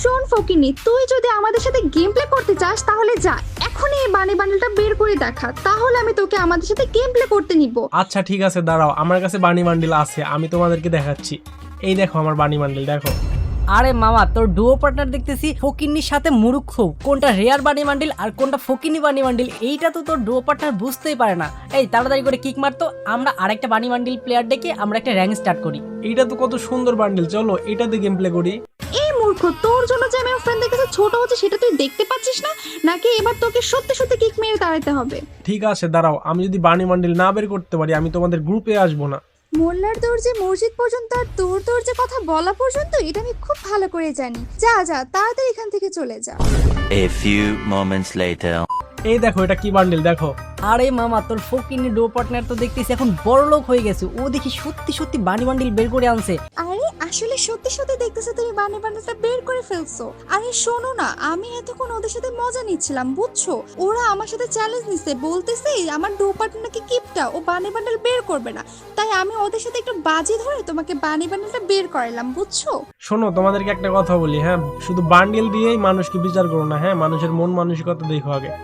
শোন ফকিনি, তুই যদি আমাদের সাথে গেম প্লে করতে চাস তাহলে যা, এখনই এই বানি বান্ডেলটা বের করে দেখা, তাহলে আমি তোকে আমাদের সাথে গেম প্লে করতে নিব। আচ্ছা ঠিক আছে, দাঁড়াও, আমার কাছে বানি বান্ডিল আছে, আমি তোমাদেরকে দেখাচ্ছি। এই দেখো আমার বানি বান্ডিল, দেখো। আরে মামা, তোর ডুও পার্টনার দেখতেছি ফকিন্নির সাথে মুরুক্ষ, কোনটা রেয়ার বানি বান্ডিল আর কোনটা ফকিনি বানি বান্ডিল এইটা তো তোর ডুও পার্টনার বুঝতেই পারে না। এই তাড়াতাড়ি করে কিক মারতো, আমরা আরেকটা বানি বান্ডিল প্লেয়ার ডেকে আমরা একটা র্যাঙ্ক স্টার্ট করি। এইটা তো কত সুন্দর বান্ডিল, চলো এটাতে গেম প্লে করি। এই মূর্খ, তোর জন্য যে আমি ফ্রেন্ডের কাছে ছোট হচ্ছে সেটা তুই দেখতে পাচ্ছিস না, নাকি এবার তোকে সত্যি সত্যি কিক মেরে তাড়াতে হবে? ঠিক আছে দাঁড়াও, আমি যদি বানি বান্ডিল না বের করতে পারি আমি তোমাদের গ্রুপে আসবো না। মোল্লার দরজে মসজিদ পর্যন্ত আর তোর দরজে কথা বলা পর্যন্ত এটা আমি খুব ভালো করে জানি। যা যা তাড়াতাড়ি এখান থেকে চলে যা। A few moments later. এই দেখো এটা কি বান্ডিল, দেখো। আরে মামা, তোর ফকিনি ডুও পার্টনার তো দেখতেছি এখন বড় লোক হয়ে গেছে, ও দেখি সত্যি সত্যি বানি বান্ডিল বের করে আনছে। আরে আসলে সত্যি সত্যি দেখতেছে তুমি বানি বান্ডেলটা বের করে ফেলছো। আরে শোনো না, আমি এতক্ষণ ওদের সাথে মজা নিচ্ছিলাম বুঝছো, ওরা আমার সাথে চ্যালেঞ্জ নিচ্ছে, বলতেছে আমার ডো পার্টনারকে কিপটা ও বানি বান্ডেল বের করবে না, তাই আমি ওদের সাথে একটু বাজি ধরে তোমাকে বানি বান্ডেলটা বের করালাম বুঝছো। শোনো তোমাদেরকে একটা কথা বলি, হ্যাঁ, শুধু বান্ডিল দিয়েই মানুষকে বিচার করো না, হ্যাঁ, মানুষের মন মানসিকতা দেখো আগে।